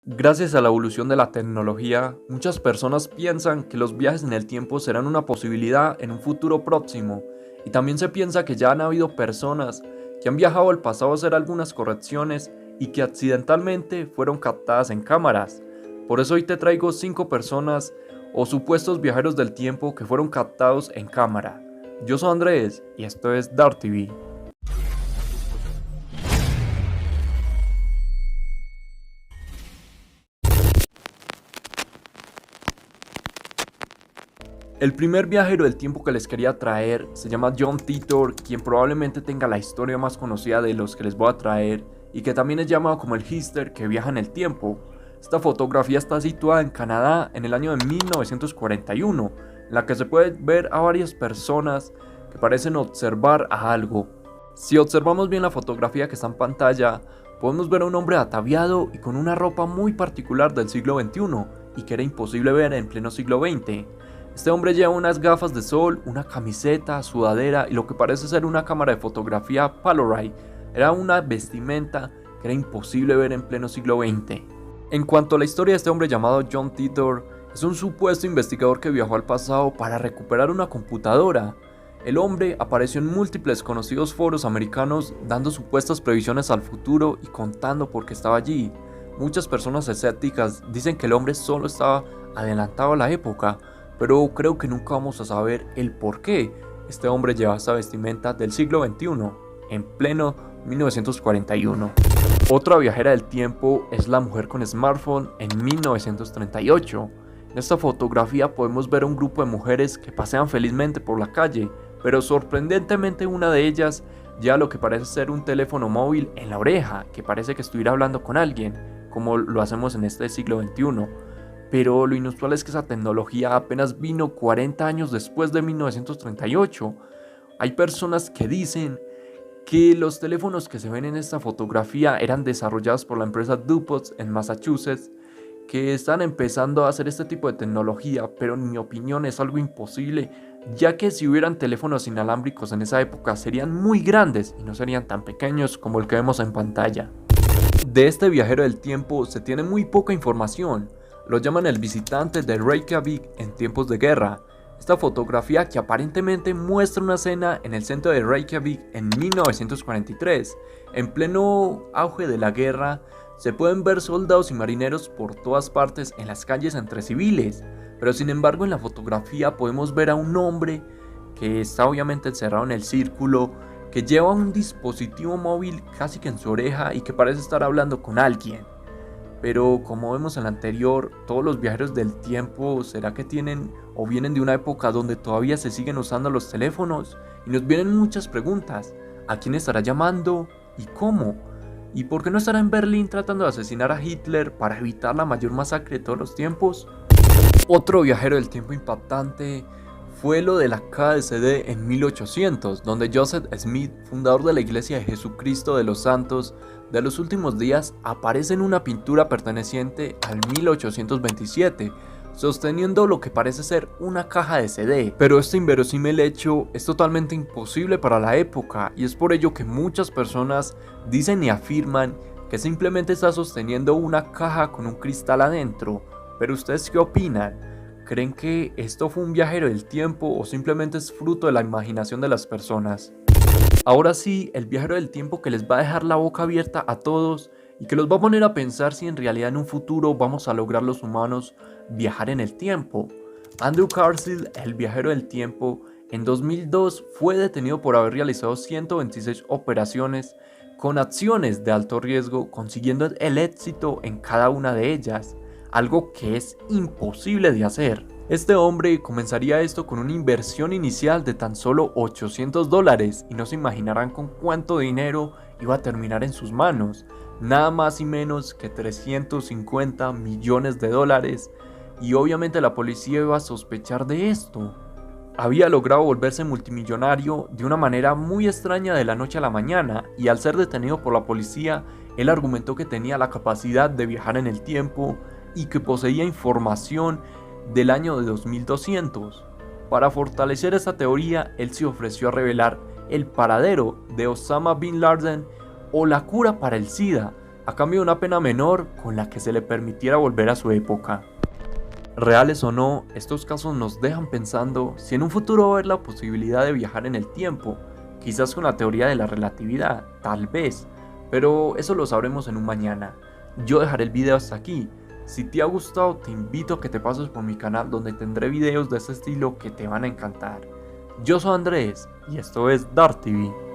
Gracias a la evolución de la tecnología, muchas personas piensan que los viajes en el tiempo serán una posibilidad en un futuro próximo, y también se piensa que ya han habido personas que han viajado al pasado a hacer algunas correcciones y que accidentalmente fueron captadas en cámaras. Por eso hoy te traigo 5 personas o supuestos viajeros del tiempo que fueron captados en cámara. Yo soy Andrés y esto es Dark TV. El primer viajero del tiempo que les quería traer se llama John Titor, quien probablemente tenga la historia más conocida de los que les voy a traer y que también es llamado como el Hister que viaja en el tiempo. Esta fotografía está situada en Canadá en el año de 1941, en la que se puede ver a varias personas que parecen observar a algo. Si observamos bien la fotografía que está en pantalla, podemos ver a un hombre ataviado y con una ropa muy particular del siglo XXI y que era imposible ver en pleno siglo XX. Este hombre lleva unas gafas de sol, una camiseta, sudadera y lo que parece ser una cámara de fotografía Polaroid. Era una vestimenta que era imposible ver en pleno siglo XX. En cuanto a la historia de este hombre llamado John Titor, es un supuesto investigador que viajó al pasado para recuperar una computadora. El hombre apareció en múltiples conocidos foros americanos dando supuestas previsiones al futuro y contando por qué estaba allí. Muchas personas escépticas dicen que el hombre solo estaba adelantado a la época, pero creo que nunca vamos a saber el por qué este hombre lleva esta vestimenta del siglo XXI, en pleno 1941. Otra viajera del tiempo es la mujer con smartphone en 1938. En esta fotografía podemos ver a un grupo de mujeres que pasean felizmente por la calle, pero sorprendentemente una de ellas lleva lo que parece ser un teléfono móvil en la oreja, que parece que estuviera hablando con alguien, como lo hacemos en este siglo XXI. Pero lo inusual es que esa tecnología apenas vino 40 años después de 1938. Hay personas que dicen que los teléfonos que se ven en esta fotografía eran desarrollados por la empresa DuPont en Massachusetts, que están empezando a hacer este tipo de tecnología, pero en mi opinión es algo imposible, ya que si hubieran teléfonos inalámbricos en esa época serían muy grandes y no serían tan pequeños como el que vemos en pantalla. De este viajero del tiempo se tiene muy poca información. Lo llaman el visitante de Reykjavik en tiempos de guerra. Esta fotografía que aparentemente muestra una escena en el centro de Reykjavik en 1943. En pleno auge de la guerra, se pueden ver soldados y marineros por todas partes en las calles entre civiles. Pero sin embargo en la fotografía podemos ver a un hombre que está obviamente encerrado en el círculo, que lleva un dispositivo móvil casi que en su oreja y que parece estar hablando con alguien. Pero como vemos en la anterior, todos los viajeros del tiempo, ¿será que tienen o vienen de una época donde todavía se siguen usando los teléfonos? Y nos vienen muchas preguntas. ¿A quién estará llamando? ¿Y cómo? ¿Y por qué no estará en Berlín tratando de asesinar a Hitler para evitar la mayor masacre de todos los tiempos? Otro viajero del tiempo impactante fue lo de la caja de CD en 1800, donde Joseph Smith, fundador de la Iglesia de Jesucristo de los Santos de los Últimos Días, aparece en una pintura perteneciente al 1827, sosteniendo lo que parece ser una caja de CD. Pero este inverosímil hecho es totalmente imposible para la época y es por ello que muchas personas dicen y afirman que simplemente está sosteniendo una caja con un cristal adentro. Pero ¿ustedes qué opinan? ¿Creen que esto fue un viajero del tiempo o simplemente es fruto de la imaginación de las personas? Ahora sí, el viajero del tiempo que les va a dejar la boca abierta a todos y que los va a poner a pensar si en realidad en un futuro vamos a lograr los humanos viajar en el tiempo. Andrew Cartsil, el viajero del tiempo, en 2002 fue detenido por haber realizado 126 operaciones con acciones de alto riesgo, consiguiendo el éxito en cada una de ellas, algo que es imposible de hacer. Este hombre comenzaría esto con una inversión inicial de tan solo $800 y no se imaginarán con cuánto dinero iba a terminar en sus manos, nada más y menos que $350 millones, y obviamente la policía iba a sospechar de esto. Había logrado volverse multimillonario de una manera muy extraña de la noche a la mañana, y al ser detenido por la policía, él argumentó que tenía la capacidad de viajar en el tiempo y que poseía información del año de 2200. Para fortalecer esta teoría, él se ofreció a revelar el paradero de Osama Bin Laden o la cura para el SIDA, a cambio de una pena menor con la que se le permitiera volver a su época. Reales o no, estos casos nos dejan pensando si en un futuro va a haber la posibilidad de viajar en el tiempo, quizás con la teoría de la relatividad, tal vez, pero eso lo sabremos en un mañana. Yo dejaré el video hasta aquí. Si te ha gustado, te invito a que te pases por mi canal donde tendré videos de este estilo que te van a encantar. Yo soy Andrés y esto es Dark TV.